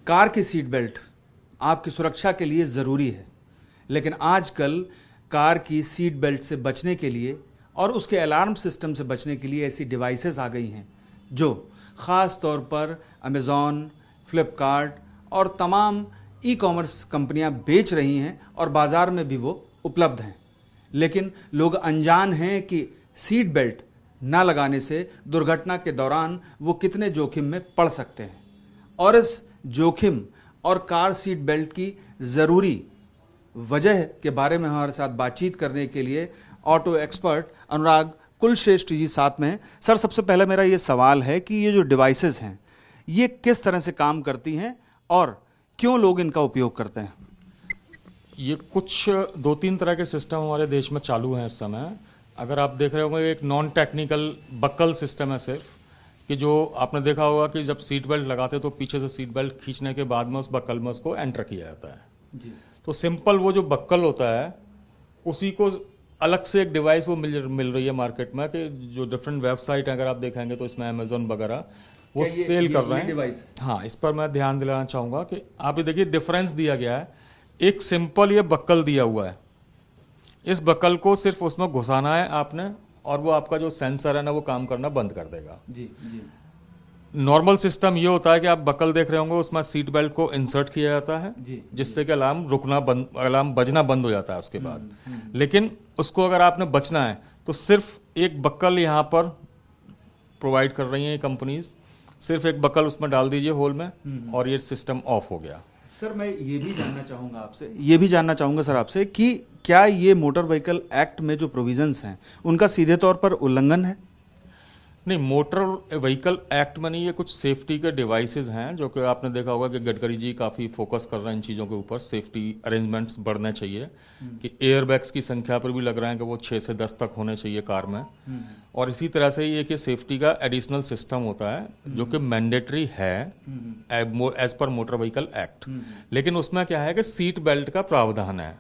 Car की seat belt आपकी सुरक्षा के लिए ज़रूरी है, लेकिन आजकल कार की सीट बेल्ट से बचने के लिए और उसके अलार्म सिस्टम से बचने के लिए ऐसी डिवाइसेस आ गई हैं जो ख़ास तौर पर अमेज़ॉन, फ्लिपकार्ट और तमाम ई कॉमर्स कंपनियां बेच रही हैं और बाज़ार में भी वो उपलब्ध हैं। लेकिन लोग अनजान हैं कि सीट बेल्ट ना लगाने से दुर्घटना के दौरान वो कितने जोखिम में पड़ सकते हैं। और इस जोखिम और कार सीट बेल्ट की ज़रूरी वजह के बारे में हमारे साथ बातचीत करने के लिए ऑटो एक्सपर्ट अनुराग कुलश्रेष्ठ जी साथ में हैं। सर, सबसे पहले मेरा ये सवाल है कि ये जो डिवाइसेस हैं ये किस तरह से काम करती हैं और क्यों लोग इनका उपयोग करते हैं? ये कुछ 2-3 तरह के सिस्टम हमारे देश में चालू हैं इस समय। अगर आप देख रहे होंगे, एक नॉन टेक्निकल बक्कल सिस्टम है सिर्फ, कि जो आपने देखा होगा कि जब सीट बेल्ट लगाते तो पीछे से सीट बेल्ट खींचने के बाद में उस बक्कल में उसको एंटर किया जाता है जी। तो सिंपल वो जो बक्कल होता है उसी को अलग से एक डिवाइस वो मिल रही है मार्केट में, कि जो डिफरेंट वेबसाइट है अगर आप देखेंगे तो इसमें अमेजोन वगैरह वो सेल कर रहे हैं। हाँ, इस पर मैं ध्यान दिलाना चाहूँगा कि आप ये देखिए डिफरेंस दिया गया है। एक सिंपल ये बक्कल दिया हुआ है, इस बक्कल को सिर्फ उसमें घुसाना है आपने और वो आपका जो सेंसर है ना वो काम करना बंद कर देगा जी। नॉर्मल सिस्टम ये होता है कि आप बक्कल देख रहे होंगे, उसमें सीट बेल्ट को इंसर्ट किया जाता है जिससे कि अलार्म बजना बंद हो जाता है उसके बाद। लेकिन उसको अगर आपने बचना है तो सिर्फ एक बक्कल यहाँ पर प्रोवाइड कर रही हैं कंपनीज, सिर्फ एक बक्कल उसमें डाल दीजिए होल में और ये सिस्टम ऑफ हो गया। सर, मैं ये भी जानना चाहूंगा सर आपसे कि क्या ये मोटर व्हीकल एक्ट में जो प्रोविजंस हैं उनका सीधे तौर पर उल्लंघन है? नहीं, मोटर व्हीकल एक्ट में नहीं, ये कुछ सेफ्टी के डिवाइसेस हैं जो कि आपने देखा होगा कि गडकरी जी काफ़ी फोकस कर रहे हैं इन चीज़ों के ऊपर। सेफ्टी अरेंजमेंट्स बढ़ने चाहिए कि एयरबैग्स की संख्या पर भी लग रहा है कि वो 6 से 10 तक होने चाहिए कार में। और इसी तरह से ये कि सेफ्टी का एडिशनल सिस्टम होता है जो कि मैंडेटरी है as per motor vehicle act. लेकिन उसमें क्या है कि सीट बेल्ट का प्रावधान है।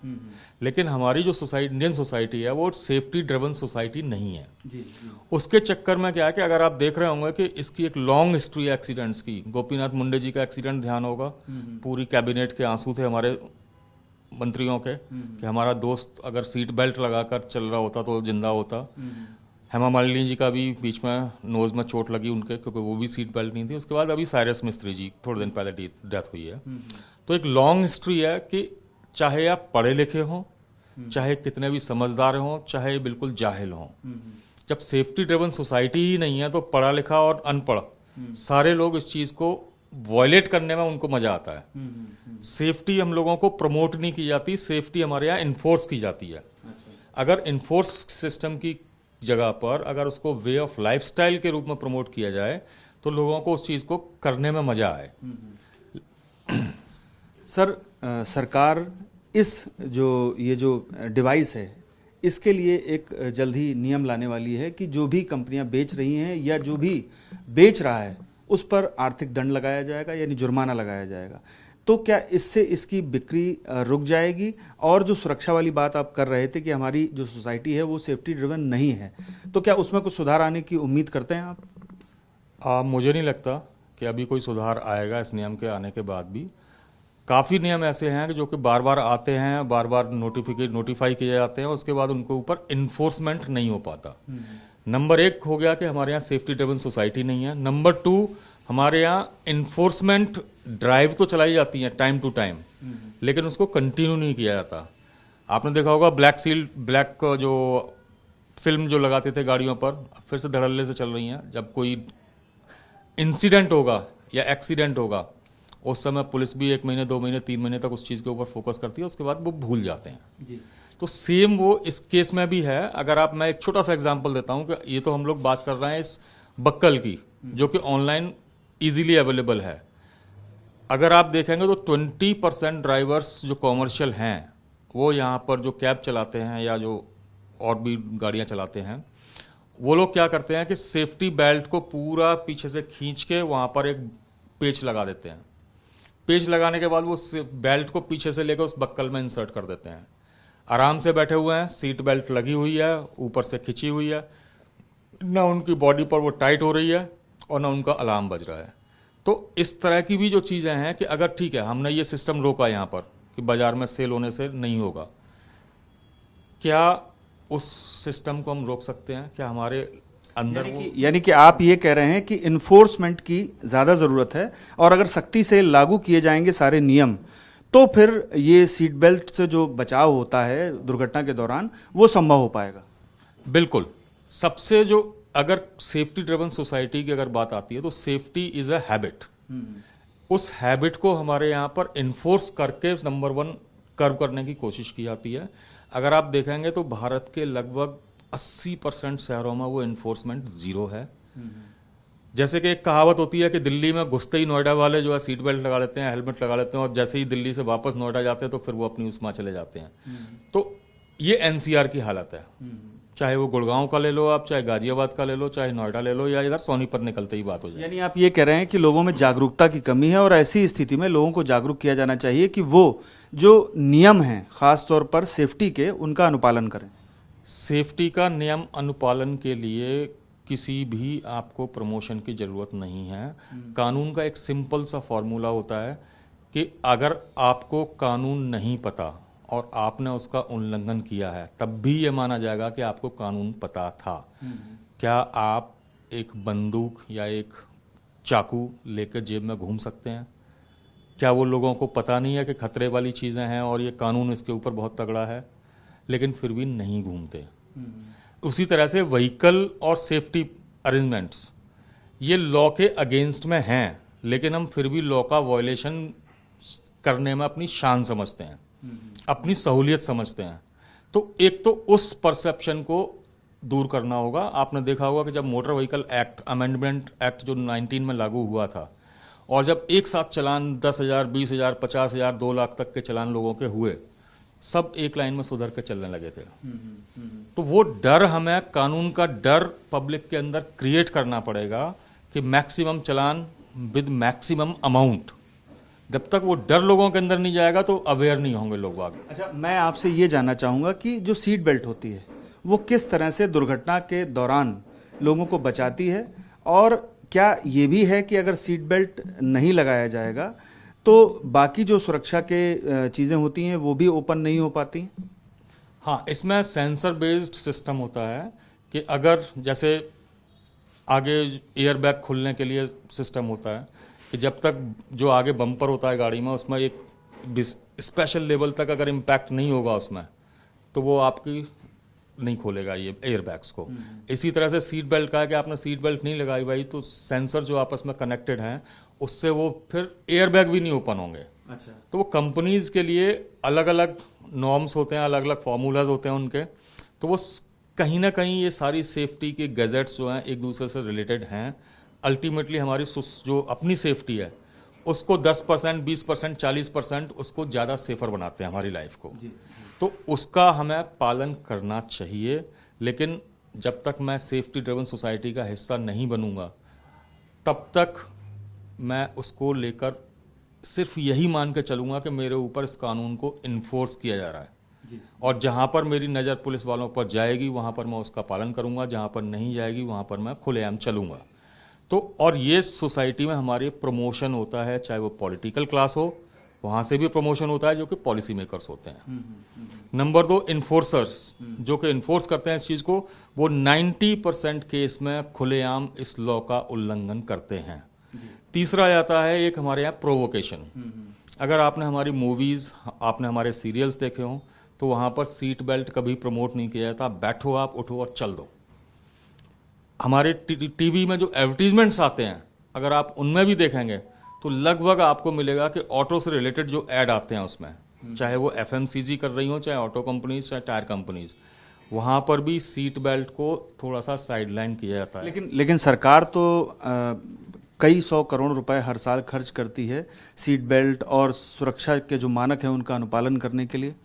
लेकिन हमारी जो इंडियन सोसाइटी है वो सेफ्टी ड्रिवन सोसाइटी नहीं है जी। उसके चक्कर में क्या है कि अगर आप देख रहे होंगे कि इसकी एक लॉन्ग हिस्ट्री है एक्सीडेंट्स की। गोपीनाथ मुंडे जी का एक्सीडेंट ध्यान होगा, पूरी कैबिनेट के आंसू थे हमारे मंत्रियों के कि हमारा दोस्त अगर सीट बेल्ट लगाकर चल रहा होता तो जिंदा होता। हेमा मालिनी जी का भी बीच में नोज में चोट लगी उनके, क्योंकि वो भी सीट बेल्ट नहीं थी। उसके बाद अभी साइरस मिस्त्री जी थोड़े दिन पहले डेथ हुई है। तो एक लॉन्ग हिस्ट्री है कि चाहे आप पढ़े लिखे हों, चाहे कितने भी समझदार हों, चाहे बिल्कुल जाहिल हों, जब सेफ्टी ड्रिवन सोसाइटी ही नहीं है तो पढ़ा लिखा और अनपढ़ सारे लोग इस चीज को वॉयलेट करने में उनको मजा आता है। सेफ्टी हम लोगों को प्रमोट नहीं की जाती, सेफ्टी हमारे यहाँ इन्फोर्स की जाती है। अगर इन्फोर्स सिस्टम की जगह पर अगर उसको वे ऑफ लाइफस्टाइल के रूप में प्रमोट किया जाए तो लोगों को उस चीज को करने में मजा आए। सर, सरकार इस ये जो डिवाइस है इसके लिए एक जल्द ही नियम लाने वाली है कि जो भी कंपनियां बेच रही हैं या जो भी बेच रहा है उस पर आर्थिक दंड लगाया जाएगा, यानी जुर्माना लगाया जाएगा। तो क्या इससे इसकी बिक्री रुक जाएगी? और जो सुरक्षा वाली बात आप कर रहे थे कि हमारी जो सोसाइटी है वो सेफ्टी ड्रिवन नहीं है, तो क्या उसमें कुछ सुधार आने की उम्मीद करते हैं आप? मुझे नहीं लगता कि अभी कोई सुधार आएगा इस नियम के आने के बाद भी। काफ़ी नियम ऐसे हैं जो कि बार बार आते हैं, बार बार नोटिफाई किए जाते हैं, उसके बाद उनके ऊपर इन्फोर्समेंट नहीं हो पाता। नंबर 1 हो गया कि हमारे यहाँ सेफ्टी ड्रिवन सोसाइटी नहीं है। नंबर 2, हमारे यहाँ इन्फोर्समेंट ड्राइव तो चलाई जाती है टाइम टू टाइम, लेकिन उसको कंटिन्यू नहीं किया जाता। आपने देखा होगा ब्लैक जो फिल्म जो लगाते थे गाड़ियों पर, फिर से धड़ल्ले से चल रही हैं। जब कोई इंसिडेंट होगा या एक्सीडेंट होगा उस समय पुलिस भी 1 महीने 2 महीने 3 महीने तक उस चीज़ के ऊपर फोकस करती है, उसके बाद वो भूल जाते हैं जी। तो सेम वो इस केस में भी है। अगर आप, मैं एक छोटा सा एग्जांपल देता हूं कि ये तो हम लोग बात कर रहे हैं इस बक्कल की जो कि ऑनलाइन इजीली अवेलेबल है। अगर आप देखेंगे तो 20% ड्राइवर्स जो कॉमर्शियल हैं वो यहाँ पर जो कैब चलाते हैं या जो और भी गाड़ियाँ चलाते हैं, वो लोग क्या करते हैं कि सेफ्टी बेल्ट को पूरा पीछे से खींच के वहाँ पर एक पेच लगा देते हैं। पेच लगाने के बाद वो बेल्ट को पीछे से लेकर उस बक्कल में इंसर्ट कर देते हैं। आराम से बैठे हुए हैं, सीट बेल्ट लगी हुई है, ऊपर से खिंची हुई है, ना उनकी बॉडी पर वो टाइट हो रही है और ना उनका अलार्म बज रहा है। तो इस तरह की भी जो चीज़ें हैं कि अगर ठीक है हमने ये सिस्टम रोका यहाँ पर कि बाजार में सेल होने से नहीं होगा, क्या उस सिस्टम को हम रोक सकते हैं? क्या हमारे अंदर यानी कि आप ये कह रहे हैं कि इन्फोर्समेंट की ज़्यादा ज़रूरत है, और अगर सख्ती से लागू किए जाएंगे सारे नियम तो फिर ये सीट बेल्ट से जो बचाव होता है दुर्घटना के दौरान वो संभव हो पाएगा? बिल्कुल। सबसे जो अगर सेफ्टी ड्रिवन सोसाइटी की अगर बात आती है तो सेफ्टी इज अ हैबिट। उस हैबिट को हमारे यहाँ पर इन्फोर्स करके नंबर 1 कर्व करने की कोशिश की जाती है। अगर आप देखेंगे तो भारत के लगभग 80% शहरों में वो इन्फोर्समेंट जीरो है। जैसे कि एक कहावत होती है कि दिल्ली में घुसते ही नोएडा वाले जो है सीट बेल्ट लगा लेते हैं, हेलमेट लगा लेते हैं, और जैसे ही दिल्ली से वापस नोएडा जाते हैं तो फिर वो अपनी उसमें चले जाते हैं। तो ये एनसीआर की हालत है। चाहे वो गुड़गांव का ले लो आप, चाहे गाजियाबाद का ले लो, चाहे नोएडा ले लो, या इधर सोनीपत निकलते ही बात हो जाए। यानी आप ये कह रहे हैं कि लोगों में जागरूकता की कमी है, और ऐसी स्थिति में लोगों को जागरूक किया जाना चाहिए कि वो जो नियम हैं खास तौर पर सेफ्टी के, उनका अनुपालन करें। सेफ्टी का नियम अनुपालन के लिए किसी भी आपको प्रमोशन की जरूरत नहीं है। कानून का एक सिंपल सा फॉर्मूला होता है कि अगर आपको कानून नहीं पता और आपने उसका उल्लंघन किया है तब भी ये माना जाएगा कि आपको कानून पता था। क्या आप एक बंदूक या एक चाकू लेकर जेब में घूम सकते हैं? क्या वो लोगों को पता नहीं है कि खतरे वाली चीज़ें हैं और ये कानून इसके ऊपर बहुत तगड़ा है, लेकिन फिर भी नहीं घूमते? उसी तरह से व्हीकल और सेफ्टी अरेंजमेंट्स ये लॉ के अगेंस्ट में हैं, लेकिन हम फिर भी लॉ का वायलेशन करने में अपनी शान समझते हैं, अपनी सहूलियत समझते हैं। तो एक तो उस परसेप्शन को दूर करना होगा। आपने देखा होगा कि जब motor vehicle act amendment act जो 19 में लागू हुआ था, और जब एक साथ चलान 10,000, 20,000, 50,000, 2 लाख तक के चलान लोगों के हुए, सब एक लाइन में सुधर के चलने लगे थे। तो वो डर, हमें कानून का डर पब्लिक के अंदर क्रिएट करना पड़ेगा कि maximum challan with maximum amount. जब तक वो डर लोगों के अंदर नहीं जाएगा तो अवेयर नहीं होंगे लोग आगे। अच्छा, मैं आपसे ये जानना चाहूँगा कि जो सीट बेल्ट होती है वो किस तरह से दुर्घटना के दौरान लोगों को बचाती है, और क्या ये भी है कि अगर सीट बेल्ट नहीं लगाया जाएगा तो बाकी जो सुरक्षा के चीज़ें होती हैं वो भी ओपन नहीं हो पाती? हाँ, इसमें सेंसर बेस्ड सिस्टम होता है कि अगर जैसे आगे एयर बैग खुलने के लिए सिस्टम होता है कि जब तक जो आगे बम्पर होता है गाड़ी में उसमें एक स्पेशल लेवल तक अगर इम्पैक्ट नहीं होगा उसमें, तो वो आपकी नहीं खोलेगा ये एयर बैग्स को। इसी तरह से सीट बेल्ट का है कि आपने सीट बेल्ट नहीं लगाई भाई, तो सेंसर जो आपस में कनेक्टेड हैं उससे वो फिर एयर बैग भी नहीं ओपन होंगे। अच्छा। तो वो कंपनीज के लिए अलग अलग नॉर्म्स होते हैं, अलग अलग फार्मूलाज होते हैं उनके। तो वो कहीं ना कहीं ये सारी सेफ्टी के गैजेट्स जो हैं एक दूसरे से रिलेटेड हैं। अल्टीमेटली हमारी जो अपनी सेफ्टी है उसको 10%, 20%, 40% उसको ज़्यादा सेफर बनाते हैं हमारी लाइफ को। तो उसका हमें पालन करना चाहिए। लेकिन जब तक मैं सेफ्टी ड्रिवन सोसाइटी का हिस्सा नहीं बनूंगा तब तक मैं उसको लेकर सिर्फ यही मान के चलूंगा कि मेरे ऊपर इस कानून को इन्फोर्स किया जा रहा है, और जहां पर मेरी नज़र पुलिस वालों पर जाएगी वहां पर मैं उसका पालन करूंगा, जहां पर नहीं जाएगी वहां पर मैं खुलेआम चलूंगा। तो और ये सोसाइटी में हमारे प्रमोशन होता है, चाहे वो पॉलिटिकल क्लास हो, वहां से भी प्रमोशन होता है जो कि पॉलिसी मेकर्स होते हैं। नंबर 2, इन्फोर्सर्स जो कि इन्फोर्स करते हैं इस चीज को, वो 90% केस में खुलेआम इस लॉ का उल्लंघन करते हैं। तीसरा आता है एक हमारे यहाँ प्रोवोकेशन। अगर आपने हमारी मूवीज, आपने हमारे सीरियल्स देखे हों तो वहां पर सीट बेल्ट कभी प्रमोट नहीं किया जाता। बैठो, आप उठो और चल दो। हमारे टीवी में जो एडवर्टीजमेंट्स आते हैं अगर आप उनमें भी देखेंगे तो लगभग आपको मिलेगा कि ऑटो से रिलेटेड जो ऐड आते हैं उसमें, चाहे वो एफएमसीजी कर रही हो, चाहे ऑटो कंपनीज, चाहे टायर कंपनीज, वहां पर भी सीट बेल्ट को थोड़ा सा साइडलाइन किया जाता है। लेकिन सरकार तो कई 100 करोड़ रुपए हर साल खर्च करती है सीट बेल्ट और सुरक्षा के जो मानक हैं उनका अनुपालन करने के लिए।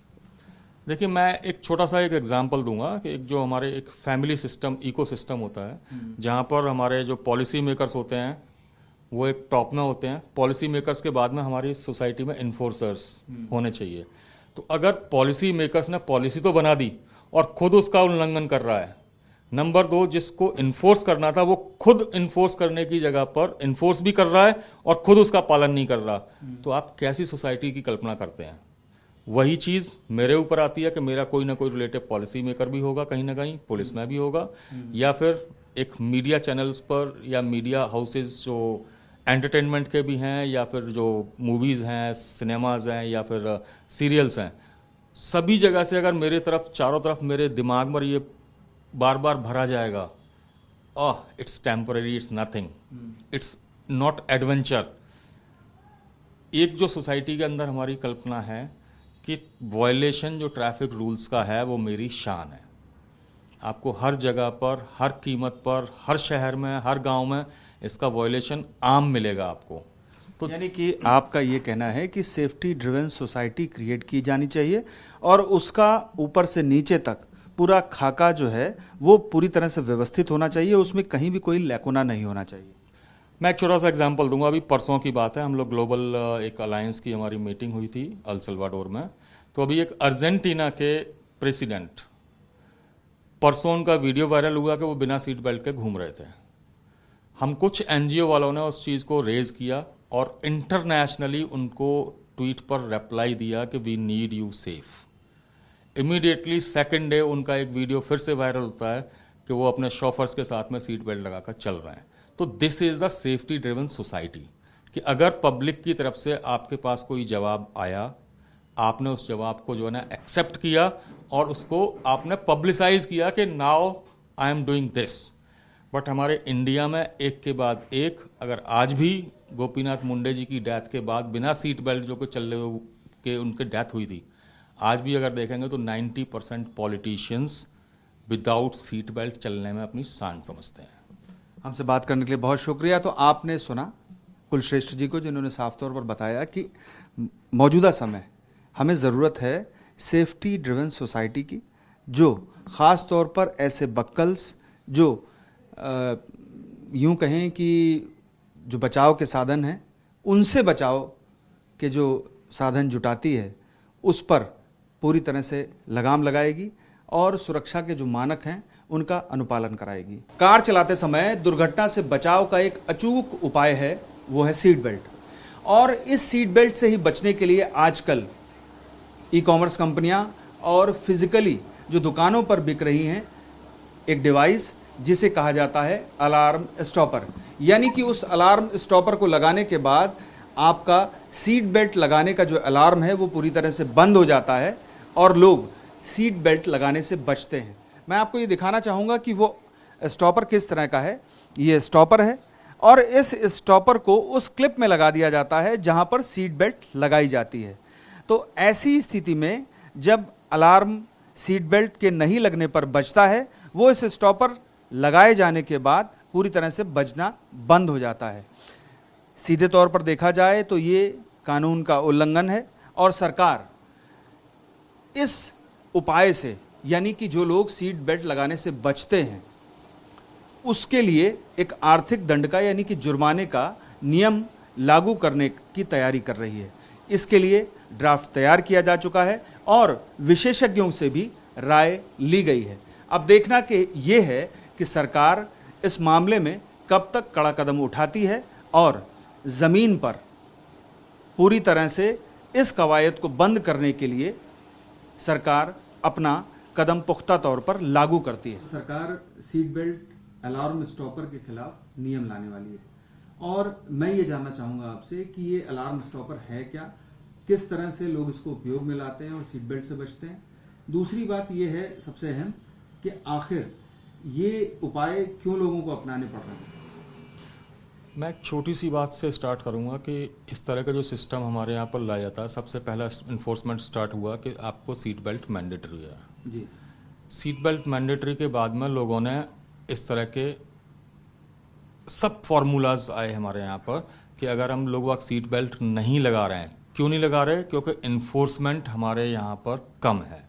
देखिए, मैं एक छोटा सा एक एग्जांपल दूंगा कि एक जो हमारे एक फैमिली सिस्टम, इको सिस्टम होता है, जहां पर हमारे जो पॉलिसी मेकर्स होते हैं वो एक टॉप में होते हैं। पॉलिसी मेकर्स के बाद में हमारी सोसाइटी में इन्फोर्सर्स होने चाहिए। तो अगर पॉलिसी मेकर्स ने पॉलिसी तो बना दी और खुद उसका उल्लंघन कर रहा है, नंबर 2, जिसको इन्फोर्स करना था वो खुद इन्फोर्स करने की जगह पर इन्फोर्स भी कर रहा है और खुद उसका पालन नहीं कर रहा, तो आप कैसी सोसाइटी की कल्पना करते हैं? वही चीज मेरे ऊपर आती है कि मेरा कोई ना कोई रिलेटिव पॉलिसी मेकर भी होगा, कहीं ना कहीं पुलिस में भी होगा, या फिर एक मीडिया चैनल्स पर या मीडिया हाउसेस जो एंटरटेनमेंट के भी हैं, या फिर जो मूवीज हैं, सिनेमाज हैं, या फिर सीरियल्स हैं, सभी जगह से अगर मेरे तरफ चारों तरफ मेरे दिमाग में ये बार बार भरा जाएगा, it's temporary, it's nothing, it's not adventure. एक जो सोसाइटी के अंदर हमारी कल्पना है कि वायलेशन जो ट्रैफिक रूल्स का है वो मेरी शान है, आपको हर जगह पर, हर कीमत पर, हर शहर में, हर गांव में इसका वायलेशन आम मिलेगा आपको। तो यानी कि आपका ये कहना है कि सेफ्टी ड्रिवन सोसाइटी क्रिएट की जानी चाहिए और उसका ऊपर से नीचे तक पूरा खाका जो है वो पूरी तरह से व्यवस्थित होना चाहिए, उसमें कहीं भी कोई लैकुना नहीं होना चाहिए। मैं एक छोटा सा एग्जांपल दूंगा। अभी परसों की बात है, हम लोग ग्लोबल एक अलायंस की हमारी मीटिंग हुई थी अल सल्वाडोर में। तो अभी एक अर्जेंटीना के प्रेसिडेंट, परसों उनका वीडियो वायरल हुआ कि वो बिना सीट बेल्ट के घूम रहे थे। हम कुछ एनजीओ वालों ने उस चीज़ को रेज किया और इंटरनेशनली उनको ट्वीट पर रिप्लाई दिया कि we need you safe. Immediately second day उनका एक वीडियो फिर से वायरल होता है कि वो अपने शॉफर्स के साथ में सीट बेल्ट लगाकर चल रहे हैं। तो this is the safety driven society, कि अगर पब्लिक की तरफ से आपके पास कोई जवाब आया, आपने उस जवाब को जो है ना एक्सेप्ट किया और उसको आपने पब्लिसाइज किया कि now I am doing this. But हमारे इंडिया में एक के बाद एक, अगर आज भी गोपीनाथ मुंडे जी की डेथ के बाद बिना सीट बेल्ट जो कि चल रहे के उनकी डेथ हुई थी, आज भी अगर देखेंगे तो 90% पॉलिटिशियंस विदाउट सीट बेल्ट चलने में अपनी शान समझते हैं। हमसे बात करने के लिए बहुत शुक्रिया। तो आपने सुना कुलश्रेष्ठ जी को, जिन्होंने साफ तौर पर बताया कि मौजूदा समय हमें ज़रूरत है सेफ्टी ड्रिवन सोसाइटी की, जो ख़ास तौर पर ऐसे बक्कल्स जो यूं कहें कि जो बचाव के साधन हैं, उनसे बचाव के जो साधन जुटाती है उस पर पूरी तरह से लगाम लगाएगी और सुरक्षा के जो मानक हैं उनका अनुपालन कराएगी। कार चलाते समय दुर्घटना से बचाव का एक अचूक उपाय है, वो है सीट बेल्ट। और इस सीट बेल्ट से ही बचने के लिए आजकल ई कॉमर्स कंपनियां और फिजिकली जो दुकानों पर बिक रही हैं एक डिवाइस जिसे कहा जाता है अलार्म स्टॉपर। यानी कि उस अलार्म स्टॉपर को लगाने के बाद आपका सीट बेल्ट लगाने का जो अलार्म है वो पूरी तरह से बंद हो जाता है और लोग सीट बेल्ट लगाने से बचते हैं। मैं आपको ये दिखाना चाहूँगा कि वो स्टॉपर किस तरह का है। ये स्टॉपर है और इस स्टॉपर को उस क्लिप में लगा दिया जाता है जहाँ पर सीट बेल्ट लगाई जाती है। तो ऐसी स्थिति में जब अलार्म सीट बेल्ट के नहीं लगने पर बजता है, वो इस स्टॉपर लगाए जाने के बाद पूरी तरह से बजना बंद हो जाता है। सीधे तौर पर देखा जाए तो ये कानून का उल्लंघन है और सरकार इस उपाय से, यानी कि जो लोग सीट बेल्ट लगाने से बचते हैं, उसके लिए एक आर्थिक दंड का यानी कि जुर्माने का नियम लागू करने की तैयारी कर रही है। इसके लिए ड्राफ्ट तैयार किया जा चुका है और विशेषज्ञों से भी राय ली गई है। अब देखना कि ये है कि सरकार इस मामले में कब तक कड़ा कदम उठाती है और ज़मीन पर पूरी तरह से इस कवायद को बंद करने के लिए सरकार अपना कदम पुख्ता तौर पर लागू करती है। सरकार सीट बेल्ट अलार्म स्टॉपर के खिलाफ नियम लाने वाली है और मैं ये जानना चाहूँगा आपसे कि ये अलार्म स्टॉपर है क्या, किस तरह से लोग इसको उपयोग में लाते हैं और सीट बेल्ट से बचते हैं। दूसरी बात ये है सबसे अहम कि आखिर ये उपाय क्यों लोगों को अपनाने पड़ रहे हैं। मैं एक छोटी सी बात से स्टार्ट करूंगा कि इस तरह का जो सिस्टम हमारे यहाँ पर लाया जाता है, सबसे पहला इन्फोर्समेंट स्टार्ट हुआ कि आपको सीट बेल्ट मैंडेटरी है जी। सीट बेल्ट मैंडेटरी के बाद में लोगों ने इस तरह के सब फार्मूलाज आए हमारे यहाँ पर कि अगर हम लोग सीट बेल्ट नहीं लगा रहे हैं, क्यों नहीं लगा रहे, क्योंकि इन्फोर्समेंट हमारे यहाँ पर कम है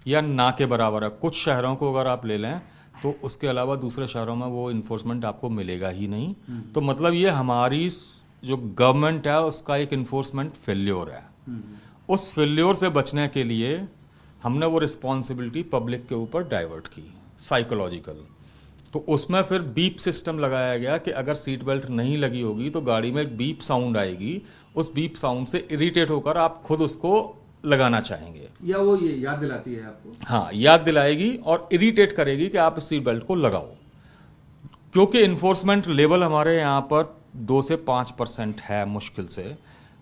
या ना के बराबर है। कुछ शहरों को अगर आप ले लें तो उसके अलावा दूसरे शहरों में वो इन्फोर्समेंट आपको मिलेगा ही नहीं। तो मतलब ये हमारी जो गवर्नमेंट है उसका एक इन्फोर्समेंट फेल्योर है। उस फेल्योर से बचने के लिए हमने वो रिस्पॉन्सिबिलिटी पब्लिक के ऊपर डाइवर्ट की। साइकोलॉजिकल। तो उसमें फिर बीप सिस्टम लगाया गया कि अगर सीट बेल्ट नहीं लगी होगी तो गाड़ी में एक बीप साउंड आएगी, उस बीप साउंड से इरिटेट होकर आप खुद उसको लगाना चाहेंगे, या वो ये याद दिलाती है आपको? हाँ, याद दिलाएगी और इरिटेट करेगी कि आप इस सीट बेल्ट को लगाओ। क्योंकि इन्फोर्समेंट लेवल हमारे यहाँ पर 2 से 5% है मुश्किल से,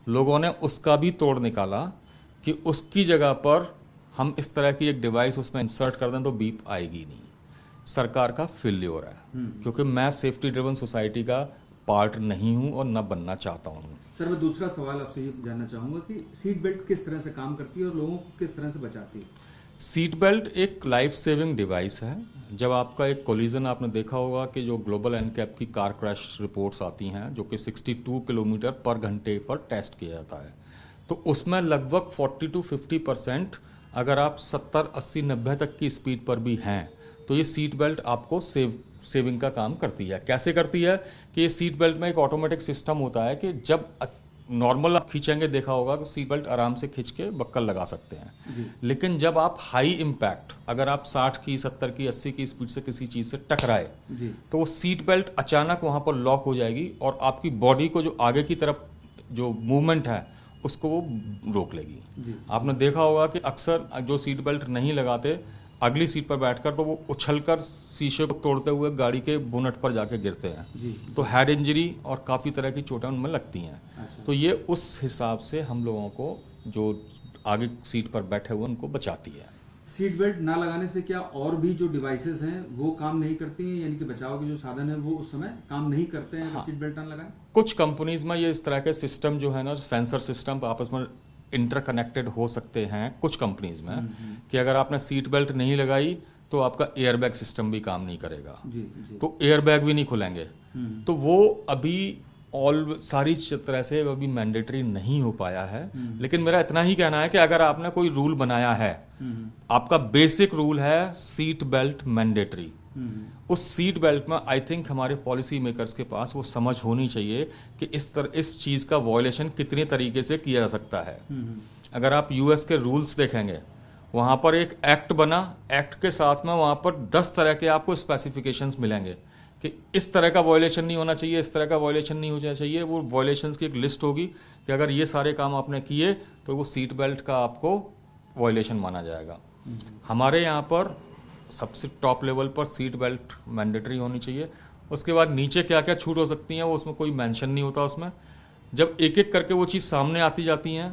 लोगों ने उसका भी तोड़ निकाला कि उसकी जगह पर हम इस तरह की एक डिवाइस उसमें इंसर्ट कर दें तो बीप आएगी नहीं। सरकार का फेल्योर है, क्योंकि मैं सेफ्टी ड्रिवन सोसाइटी का पार्ट नहीं हूं और न बनना चाहता हूं। सर, मैं दूसरा सवाल आपसे ये जानना चाहूंगा कि सीट बेल्ट किस तरह से काम करती है और लोगों को किस तरह से बचाती है? सीट बेल्ट एक लाइफ सेविंग डिवाइस है। जब आपका एक कोलिजन, आपने देखा होगा कि जो ग्लोबल एनकैप की कार क्रैश रिपोर्ट्स आती हैं जो कि 62 किलोमीटर पर घंटे पर टेस्ट किया जाता है, तो उसमें लगभग 40 to 50% अगर आप 70, 80, 90 तक की स्पीड पर भी हैं तो ये सीट बेल्ट आपको सेविंग का काम करती है। कैसे करती है कि ये सीट बेल्ट में एक ऑटोमेटिक सिस्टम होता है कि जब नॉर्मल आप खींचेंगे, देखा होगा कि सीट बेल्ट आराम से खींच के बक्कल लगा सकते हैं, लेकिन जब आप हाई इम्पैक्ट, अगर आप 60 की, 70 की, 80 की स्पीड से किसी चीज से टकराए तो वो सीट बेल्ट अचानक वहां पर लॉक हो जाएगी और आपकी बॉडी को जो आगे की तरफ जो मूवमेंट है उसको वो रोक लेगी। आपने देखा होगा कि अक्सर जो सीट बेल्ट नहीं लगाते, अगली सीट पर बैठकर तो वो उछलकर शीशे को तोड़ते हुए गाड़ी के बोनट पर जाके गिरते हैं, तो हेड इंजरी और काफ़ी तरह की चोटें उनमें लगती हैं। अच्छा। तो ये उस हिसाब से हम लोगों को जो आगे सीट पर बैठे हुए उनको बचाती है। सीट बेल्ट ना लगाने से क्या और भी जो डिवाइसेस हैं वो काम नहीं करती हैं, यानी कि बचाव के जो साधन है वो उस समय काम नहीं करते हैं? हाँ। सीट बेल्ट ना लगाएं? कुछ कंपनीज में ये इस तरह के सिस्टम जो है ना, सेंसर सिस्टम आपस में इंटरकनेक्टेड हो सकते हैं कुछ कंपनीज में, कि अगर आपने सीट बेल्ट नहीं लगाई तो आपका एयरबैग सिस्टम भी काम नहीं करेगा, तो एयरबैग भी नहीं खुलेंगे। तो वो अभी सारी तरह से अभी मैंडेटरी नहीं हो पाया है, लेकिन मेरा इतना ही कहना है कि अगर आपने कोई रूल बनाया है, आपका बेसिक रूल है सीट बेल्ट मैंडेटरी, उस सीट बेल्ट में आई थिंक हमारे पॉलिसी मेकर्स के पास वो समझ होनी चाहिए कि इस चीज का वॉयलेशन कितने तरीके से किया जा सकता है। अगर आप यूएस के रूल्स देखेंगे, वहां पर एक एक्ट बना, एक्ट के साथ में वहां पर 10 तरह के आपको स्पेसिफिकेशंस मिलेंगे कि इस तरह का वॉयलेशन नहीं होना चाहिए, इस तरह का वॉयलेशन नहीं होना चाहिए। वो वॉयलेशंस की एक लिस्ट होगी कि अगर ये सारे काम आपने किए तो वो सीट बेल्ट का आपको वॉयलेशन माना जाएगा। हमारे यहाँ पर सबसे टॉप लेवल पर सीट बेल्ट मैंडेटरी होनी चाहिए। उसके बाद नीचे क्या क्या छूट हो सकती हैं वो उसमें कोई मेंशन नहीं होता। उसमें जब एक एक करके वो चीज़ सामने आती जाती हैं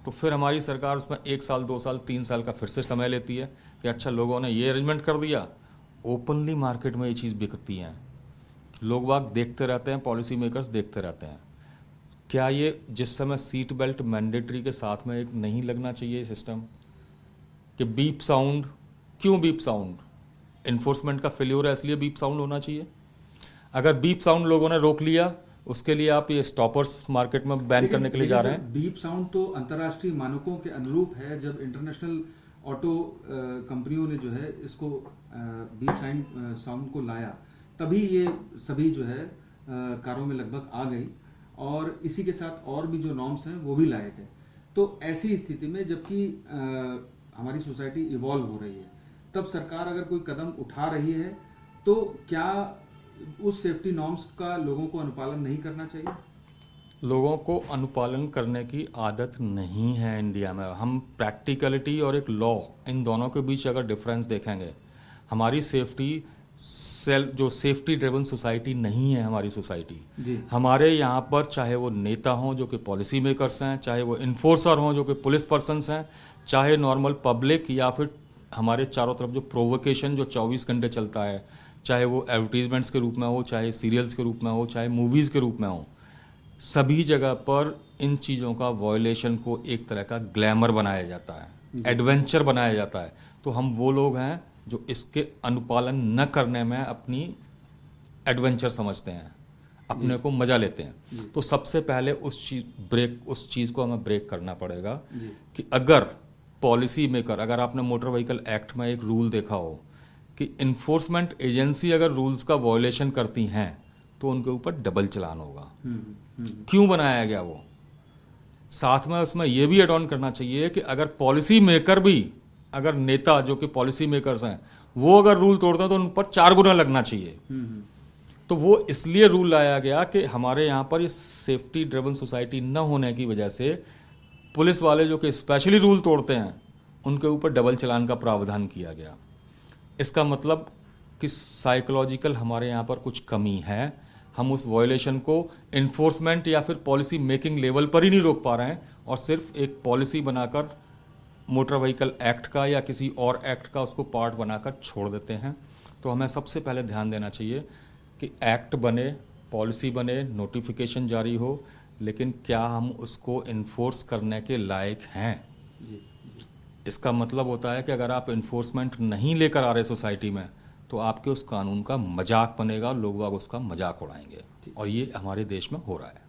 तो फिर हमारी सरकार उसमें 1 साल, 2 साल, 3 साल का फिर से समय लेती है कि अच्छा लोगों ने ये अरेंजमेंट कर दिया। ओपनली मार्केट में ये चीज़ बिकती हैं, लोग बाग देखते रहते हैं, पॉलिसी मेकर्स देखते रहते हैं। क्या ये जिस समय सीट बेल्ट मैंडेटरी के साथ में एक नहीं लगना चाहिए सिस्टम कि बीप साउंड, क्यों बीप साउंड? इन्फोर्समेंट का फेल्योर है इसलिए बीप साउंड होना चाहिए। अगर बीप साउंड लोगों ने रोक लिया, उसके लिए आप ये स्टॉपर्स मार्केट में बैन करने के लिए जा रहे हैं। बीप साउंड तो अंतर्राष्ट्रीय मानकों के अनुरूप है। जब इंटरनेशनल ऑटो कंपनियों ने जो है इसको बीप साउंड को लाया, तभी ये सभी जो है कारों में लगभग आ गई और इसी के साथ और भी जो नॉर्म्स हैं वो भी लाए गए। तो ऐसी स्थिति में जबकि हमारी सोसाइटी इवॉल्व हो रही है, तब सरकार अगर कोई कदम उठा रही है तो क्या उस सेफ्टी नॉर्म्स का लोगों को अनुपालन नहीं करना चाहिए? लोगों को अनुपालन करने की आदत नहीं है इंडिया में। हम प्रैक्टिकलिटी और एक लॉ, इन दोनों के बीच अगर डिफरेंस देखेंगे, हमारी जो सेफ्टी ड्रिवन सोसाइटी नहीं है हमारी सोसाइटी। हमारे यहाँ पर चाहे वो नेता हों जो कि पॉलिसी मेकर्स हैं, चाहे वो इन्फोर्सर हों जो कि पुलिस पर्सन्स हैं, चाहे नॉर्मल पब्लिक, या फिर हमारे चारों तरफ जो प्रोवोकेशन जो 24 घंटे चलता है, चाहे वो एडवर्टीजमेंट्स के रूप में हो, चाहे सीरियल्स के रूप में हो, चाहे मूवीज़ के रूप में हो, सभी जगह पर इन चीज़ों का वॉयलेशन को एक तरह का ग्लैमर बनाया जाता है, एडवेंचर बनाया जाता है। तो हम वो लोग हैं जो इसके अनुपालन न करने में अपनी एडवेंचर समझते हैं, अपने को मजा लेते हैं। तो सबसे पहले उस चीज़ को हमें ब्रेक करना पड़ेगा कि अगर पॉलिसी मेकर, अगर आपने मोटर व्हीकल एक्ट में एक रूल देखा हो कि इन्फोर्समेंट एजेंसी अगर रूल्स का वॉयलेशन करती हैं तो उनके ऊपर डबल चालान होगा। क्यों बनाया गया वो? साथ में उसमें यह भी एड ऑन करना चाहिए कि अगर पॉलिसी मेकर भी अगर नेता जो कि पॉलिसी मेकर्स हैं वो अगर रूल तोड़ते हैं तो उन पर 4 गुना लगना चाहिए। तो वो इसलिए रूल लाया गया कि हमारे यहाँ पर ये सेफ्टी ड्रिवन सोसाइटी न होने की वजह से पुलिस वाले जो कि स्पेशली रूल तोड़ते हैं उनके ऊपर डबल चालान का प्रावधान किया गया। इसका मतलब कि साइकोलॉजिकल हमारे यहाँ पर कुछ कमी है, हम उस वायलेशन को इन्फोर्समेंट या फिर पॉलिसी मेकिंग लेवल पर ही नहीं रोक पा रहे हैं और सिर्फ एक पॉलिसी बनाकर मोटर व्हीकल एक्ट का या किसी और एक्ट का उसको पार्ट बनाकर छोड़ देते हैं। तो हमें सबसे पहले ध्यान देना चाहिए कि एक्ट बने, पॉलिसी बने, नोटिफिकेशन जारी हो, लेकिन क्या हम उसको इन्फोर्स करने के लायक हैं। इसका मतलब होता है कि अगर आप इन्फोर्समेंट नहीं लेकर आ रहे सोसाइटी में तो आपके उस कानून का मजाक बनेगा, लोग बाग उसका मजाक उड़ाएंगे और ये हमारे देश में हो रहा है।